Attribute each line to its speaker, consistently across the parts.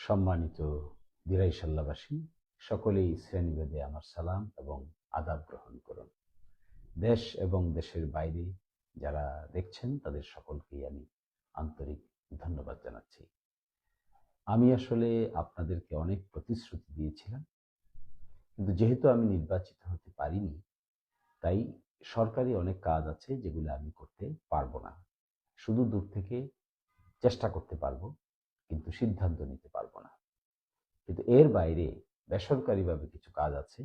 Speaker 1: সম্মানিত দিরাইশাল্লাবাসী, সকলেই শ্রেণীভেদে আমার সালাম এবং আদাব গ্রহণ করুন। দেশ এবং দেশের বাইরে যারা দেখছেন তাদের সকলকেই আমি আন্তরিক ধন্যবাদ জানাচ্ছি। আমি আসলে আপনাদেরকে অনেক প্রতিশ্রুতি দিয়েছিলাম, কিন্তু যেহেতু আমি নির্বাচিত হতে পারিনি, তাই সরকারি অনেক কাজ আছে যেগুলো আমি করতে পারবো না। শুধু দূর থেকে চেষ্টা করতে পারবো, কিন্তু সিদ্ধান্ত নিতে পারবো না। কিন্তু এর বাইরে বেসরকারিভাবে কিছু কাজ আছে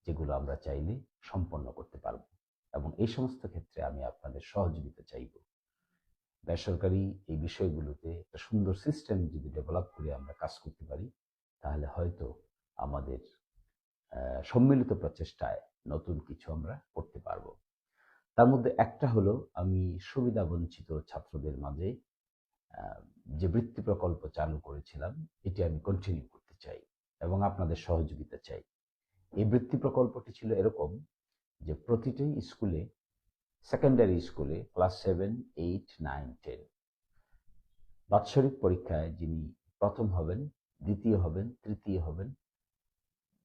Speaker 1: যেগুলো আমরা চাইলে সম্পন্ন করতে পারব, এবং এই সমস্ত ক্ষেত্রে আমি আপনাদের সহযোগিতা চাইব। বেসরকারি এই বিষয়গুলোতে একটা সুন্দর সিস্টেম যদি ডেভেলপ করে আমরা কাজ করতে পারি, তাহলে হয়তো আমাদের সম্মিলিত প্রচেষ্টায় নতুন কিছু আমরা করতে পারব। তার মধ্যে একটা হলো, আমি সুবিধা বঞ্চিত ছাত্রদের মাঝে যে বৃত্তি প্রকল্প চালু করেছিলাম, এটি আমি কন্টিনিউ করতে চাই এবং আপনাদের সহযোগিতা চাই। এই বৃত্তি প্রকল্পটি ছিল এরকম যে প্রতিটি স্কুলে, সেকেন্ডারি স্কুলে ক্লাস 7, 8, 9, 10 বাৎসরিক পরীক্ষায় যিনি প্রথম হবেন, দ্বিতীয় হবেন, তৃতীয় হবেন,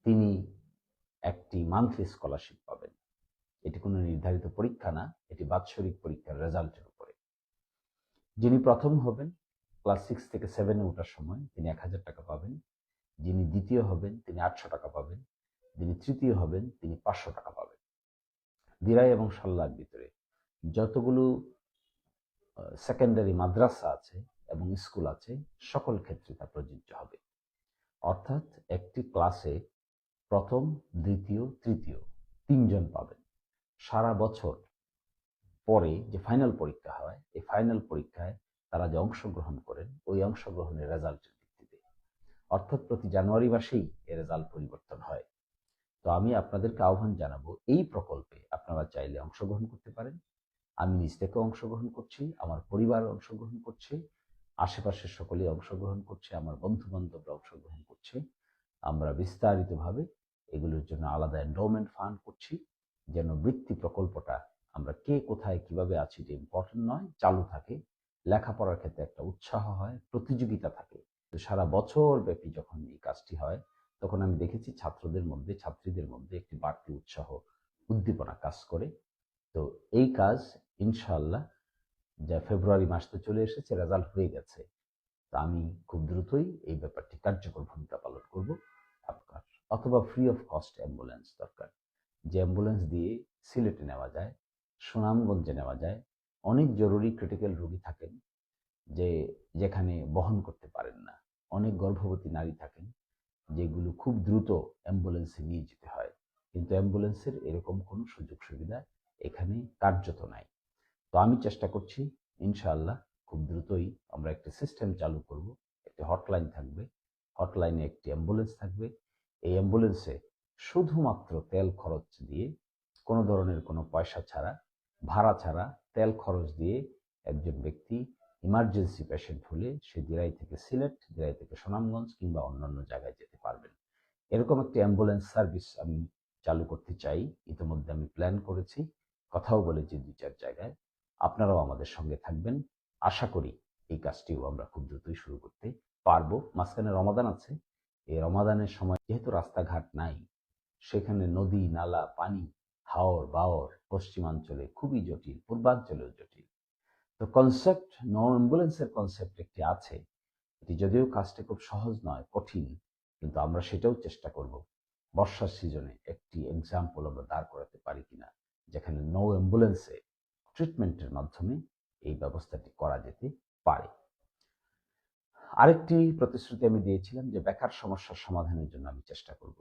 Speaker 1: তিনি একটি মান্থলি স্কলারশিপ পাবেন। এটি কোনো নির্ধারিত পরীক্ষা না, এটি বাৎসরিক পরীক্ষার রেজাল্টের উপরে। যিনি প্রথম হবেন, ক্লাস 6 থেকে 7-এ ওঠার সময়, তিনি 1000 টাকা পাবেন। যিনি দ্বিতীয় হবেন তিনি 800 টাকা পাবেন। যিনি তৃতীয় হবেন তিনি 500 টাকা পাবেন। দিরাই এবং সাল্লার ভিতরে যতগুলো সেকেন্ডারি মাদ্রাসা আছে এবং স্কুল আছে, সকল ক্ষেত্রে তা প্রযোজ্য হবে। অর্থাৎ একটি ক্লাসে প্রথম, দ্বিতীয়, তৃতীয় 3 জন পাবেন। সারা বছর পরে যে ফাইনাল পরীক্ষা হয়, এই ফাইনাল পরীক্ষায় তারা যে অংশগ্রহণ করেন, ওই অংশগ্রহণের রেজাল্টের ভিত্তিতে, অর্থাৎ প্রতি জানুয়ারি মাসেই এর রেজাল্ট পরিবর্তন হয়। তো আমি আপনাদেরকে আহ্বান জানাবো, এই প্রকল্পে আপনারা চাইলে অংশগ্রহণ করতে পারেন। আমি নিজ থেকে অংশগ্রহণ করছি, আমার পরিবার অংশগ্রহণ করছে, আশেপাশের সকলেই অংশগ্রহণ করছে, আমার বন্ধু বান্ধবরা অংশগ্রহণ করছে। আমরা বিস্তারিতভাবে এগুলোর জন্য আলাদা এন্ডোমেন্ট ফান্ড করছি, যেন বৃত্তি প্রকল্পটা আমরা কে কোথায় কিভাবে আছি এটা ইম্পর্টেন্ট নয়, চালু থাকে। লেখাপড়ার ক্ষেত্রে একটা উৎসাহ হয়, প্রতিযোগিতা থাকে। তো সারা বছর ব্যাপী যখন এই কাজটি হয়, তখন আমি দেখেছি ছাত্রদের মধ্যে, ছাত্রীদের মধ্যে একটি বাড়তি উৎসাহ, উদ্দীপনা কাজ করে। তো এই কাজ ইনশাআল্লাহ, যা ফেব্রুয়ারি মাস তো চলে এসেছে, রেজাল্ট হয়ে গেছে, তা আমি খুব দ্রুতই এই ব্যাপারটি কার্যকর ভূমিকা পালন করব। আপনার অথবা ফ্রি অফ কস্ট অ্যাম্বুলেন্স দরকার, যে অ্যাম্বুলেন্স দিয়ে সিলেটে নেওয়া যায়, সুনামগঞ্জে নেওয়া যায়। অনেক জরুরি ক্রিটিক্যাল রোগী থাকেন যে যেখানে বহন করতে পারেন না, অনেক গর্ভবতী নারী থাকেন যেগুলো খুব দ্রুত অ্যাম্বুলেন্সে নিয়ে যেতে হয়, কিন্তু অ্যাম্বুলেন্সের এরকম কোনো সুযোগ সুবিধা এখানে কার্যত নাই। তো আমি চেষ্টা করছি, ইনশাআল্লাহ খুব দ্রুতই আমরা একটা সিস্টেম চালু করব। একটি হটলাইন থাকবে, হটলাইনে একটি অ্যাম্বুলেন্স থাকবে। এই অ্যাম্বুলেন্সে শুধুমাত্র তেল খরচ দিয়ে, কোনো ধরনের কোনো পয়সা ছাড়া, ভাড়া ছাড়া, তেল খরচ দিয়ে একজন ব্যক্তি ইমার্জেন্সি পেশেন্ট হলে সে দিরাই থেকে সিলেট, দিরাই থেকে সুনামগঞ্জ কিংবা অন্যান্য জায়গায় যেতে পারবেন। এরকম একটি অ্যাম্বুলেন্স সার্ভিস আমি চালু করতে চাই। ইতিমধ্যে আমি প্ল্যান করেছি, কথাও বলেছি 2-4 জায়গায়। আপনারাও আমাদের সঙ্গে থাকবেন। আশা করি এই কাজটিও আমরা খুব দ্রুতই শুরু করতে পারবো। মাঝখানে রমাদান আছে, এই রমাদানের সময় যেহেতু রাস্তাঘাট নাই, সেখানে নদী নালা, পানি, হাওর বাওর পশ্চিমাঞ্চলে খুবই জটিল, পূর্বাঞ্চলেও জটিল। তো কনসেপ্ট, নো অ্যাম্বুলেন্সের কনসেপ্ট একটি আছে। এটি যদিও কাজটি খুব সহজ নয়, কঠিন, কিন্তু আমরা সেটাও চেষ্টা করব। বর্ষার সিজনে একটি এক্সাম্পল আমরা দাঁড় করাতে পারি কিনা, যেখানে নো অ্যাম্বুলেন্সে ট্রিটমেন্টের মাধ্যমে এই ব্যবস্থাটি করা যেতে পারে। আরেকটি প্রতিশ্রুতি আমি দিয়েছিলাম যে বেকার সমস্যার সমাধানের জন্য আমি চেষ্টা করব।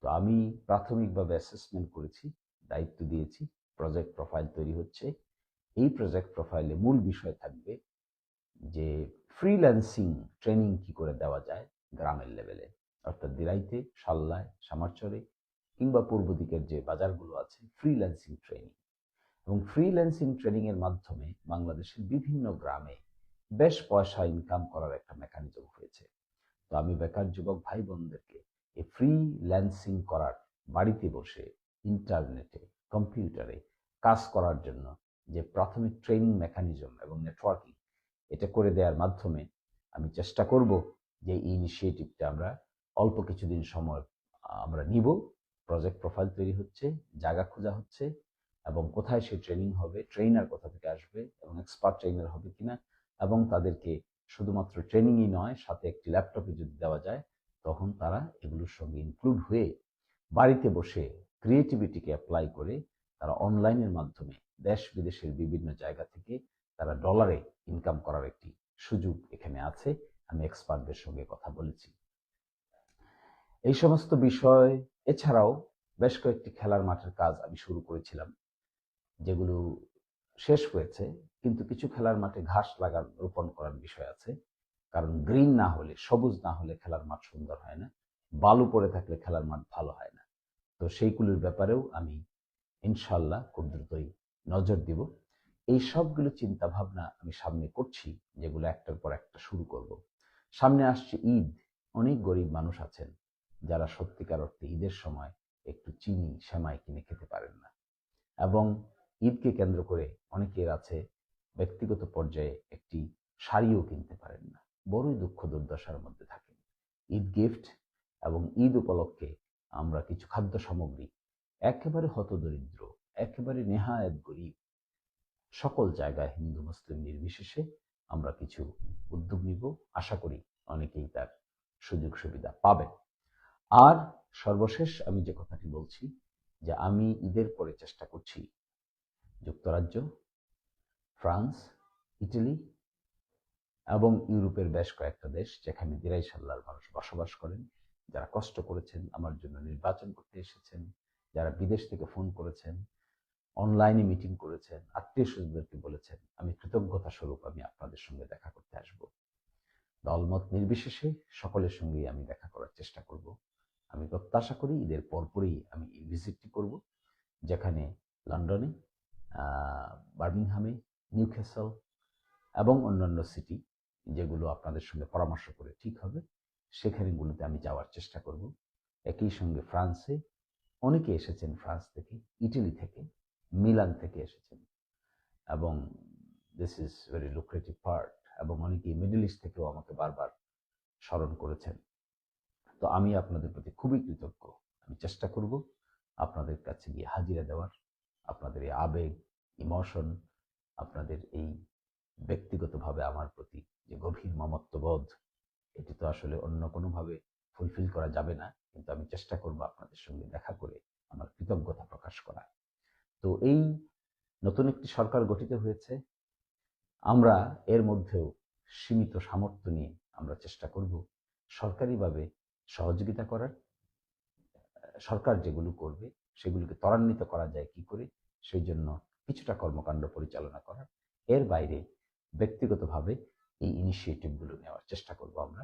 Speaker 1: তো আমি প্রাথমিকভাবে অ্যাসেসমেন্ট করেছি, দায়িত্ব দিয়েছি, প্রজেক্ট প্রোফাইল তৈরি হচ্ছে। এই প্রজেক্ট প্রোফাইলে মূল বিষয় থাকবে যে ফ্রিল্যান্সিং ট্রেনিং কি করে দেওয়া যায় গ্রামের লেভেলে, অর্থাৎ দিরাইতে, সাল্লায়, সামারচরে কিংবা পূর্ব দিকের যে বাজারগুলো আছে, ফ্রিল্যান্সিং ট্রেনিং। এবং ফ্রিল্যান্সিং ট্রেনিং এর মাধ্যমে বাংলাদেশের বিভিন্ন গ্রামে বেশ পয়সা ইনকাম করার একটা মেকানিজম হয়েছে। তো আমি বেকার যুবক ভাই বোনদেরকে এই ফ্রিল্যান্সিং করার, বাড়িতে বসে ইন্টারনেটে, কম্পিউটারে কাজ করার জন্য যে প্রাথমিক ট্রেনিং মেকানিজম এবং নেটওয়ার্কিং, এটা করে দেওয়ার মাধ্যমে আমি চেষ্টা করব যে ইনিশিয়েটিভটা আমরা অল্প কিছুদিন সময় আমরা নিব। প্রজেক্ট প্রোফাইল তৈরি হচ্ছে, জায়গা খোঁজা হচ্ছে, এবং কোথায় সেই ট্রেনিং হবে, ট্রেইনার কোথা থেকে আসবে এবং এক্সপার্ট ট্রেইনার হবে কিনা, এবং তাদেরকে শুধুমাত্র ট্রেনিংই নয়, সাথে একটি ল্যাপটপে যদি দেওয়া যায় তখন তারা এগুলোর সঙ্গে ইনক্লুড হয়ে বাড়িতে বসে ক্রিয়েটিভিটিকে অ্যাপ্লাই করে তারা অনলাইনের মাধ্যমে দেশ বিদেশের বিভিন্ন জায়গা থেকে তারা ডলারে ইনকাম করার একটি সুযোগ এখানে আছে। আমি এক্সপার্টদের সঙ্গে কথা বলেছি এই সমস্ত বিষয়। এছাড়াও বেশ কয়েকটি খেলার মাঠের কাজ আমি শুরু করেছিলাম, যেগুলো শেষ হয়েছে, কিন্তু কিছু খেলার মাঠে ঘাস রোপণ করার বিষয় আছে। কারণ গ্রিন না হলে, সবুজ না হলে খেলার মাঠ সুন্দর হয় না, বালু পড়ে থাকলে খেলার মাঠ ভালো হয় না। তো সেইগুলির ব্যাপারেও আমি ইনশাল্লাহ খুব দ্রুতই নজর দিব। এই সবগুলো চিন্তা ভাবনা আমি সামনে করছি, যেগুলো একটার পর একটা শুরু করব। সামনে আসছে ঈদ। অনেক গরিব মানুষ আছেন যারা সত্যিকার অর্থে ঈদের সময় একটু চিনি সেমাই কিনে খেতে পারেন না, এবং ঈদকে কেন্দ্র করে অনেকের আছে ব্যক্তিগত পর্যায়ে একটি শাড়িও কিনতে পারেন না, বড়ই দুঃখ দুর্দশার মধ্যে থাকেন। ঈদ গিফট এবং ঈদ উপলক্ষে আমরা কিছু খাদ্য সামগ্রী একেবারে হতদরিদ্র, একেবারে নেহায়েত গরিব, সকল জায়গায় হিন্দু মুসলিম নির্বিশেষে আমরা কিছু উদ্যোগ নিব। আশা করি অনেকেই তার সুযোগ সুবিধা পাবেন। আর সর্বশেষ আমি যে কথাটি বলছি, যে আমি ঈদের পরে চেষ্টা করছি যুক্তরাজ্য, ফ্রান্স, ইটালি এবং ইউরোপের বেশ কয়েকটা দেশ যেখানে দিরাই সাল্লার মানুষ বসবাস করেন, যারা কষ্ট করেছেন আমার জন্য নির্বাচন করতে এসেছেন, যারা বিদেশ থেকে ফোন করেছেন, অনলাইনে মিটিং করেছেন, আত্মীয় স্বজনদেরকে বলেছেন, আমি কৃতজ্ঞতা স্বরূপ আমি আপনাদের সঙ্গে দেখা করতে আসব। দলমত নির্বিশেষে সকলের সঙ্গেই আমি দেখা করার চেষ্টা করব। আমি প্রত্যাশা করি ঈদের পরপরই আমি এই ভিজিটটি করব, যেখানে লন্ডনে, বার্মিংহামে, নিউক্যাসল এবং অন্যান্য সিটি যেগুলো আপনাদের সঙ্গে পরামর্শ করে ঠিক হবে, সেখানেগুলোতে আমি যাওয়ার চেষ্টা করব। একই সঙ্গে ফ্রান্সে অনেকে এসেছেন, ফ্রান্স থেকে, ইটালি থেকে, মিলান থেকে এসেছেন, এবং this is very lucrative part, এবং অনেকেই মিডল ইস্ট থেকেও আমাকে বারবার স্মরণ করেছেন। তো আমি আপনাদের প্রতি খুবই কৃতজ্ঞ। আমি চেষ্টা করব আপনাদের কাছে গিয়ে হাজিরা দেওয়ার, আপনাদের এই আবেগ, ইমোশন, আপনাদের এই ব্যক্তিগতভাবে আমার প্রতি যে গভীর মমত্ববোধ, এটি তো আসলে অন্য কোনোভাবে ফুলফিল করা যাবে না, কিন্তু আমি চেষ্টা করব আপনাদের সঙ্গে দেখা করে আমার কৃতজ্ঞতা প্রকাশ করা। তো এই নতুন একটি সরকার গঠিত হয়েছে, আমরা এর মধ্যেও সীমিত সামর্থ্য নিয়ে আমরা চেষ্টা করব সরকারিভাবে সহযোগিতা করার, সরকার যেগুলো করবে সেগুলোকে ত্বরান্বিত করা যায় কি করে সেই জন্য কিছুটা কর্মকাণ্ড পরিচালনা করার। এর বাইরে ব্যক্তিগতভাবে এই ইনিশিয়েটিভগুলো নেওয়ার চেষ্টা করব আমরা,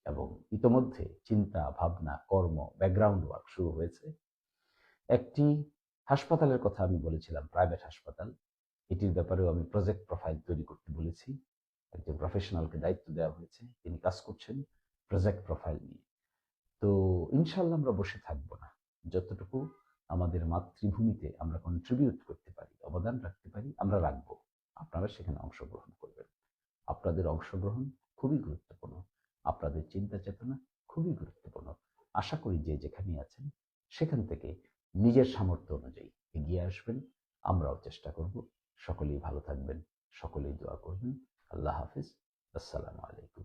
Speaker 1: এবং ইতোমধ্যে চিন্তা ভাবনা, কর্ম, ব্যাকগ্রাউন্ড ওয়ার্ক শুরু হয়েছে। একটি হাসপাতালের কথা আমি বলেছিলাম, প্রাইভেট হাসপাতাল, এটির ব্যাপারেও আমি প্রজেক্ট প্রোফাইল তৈরি করতে বলেছি। একজন প্রফেশনালকে দায়িত্ব দেওয়া হয়েছে, তিনি কাজ করছেন প্রজেক্ট প্রোফাইল নিয়ে। তো ইনশাল্লাহ আমরা বসে থাকবো না। যতটুকু আমাদের মাতৃভূমিতে আমরা কন্ট্রিবিউট করতে পারি, অবদান রাখতে পারি, আমরা রাখবো। আপনারা সেখানে অংশগ্রহণ করবেন। আপনাদের অংশগ্রহণ খুবই গুরুত্বপূর্ণ, আপনাদের চিন্তা চেতনা খুবই গুরুত্বপূর্ণ। আশা করি যে যেখানে আছেন সেখান থেকে নিজের সামর্থ্য অনুযায়ী এগিয়ে আসবেন। আমরাও চেষ্টা করব। সকলেই ভালো থাকবেন, সকলেই দোয়া করবেন। আল্লাহ হাফিজ। আসসালামু আলাইকুম।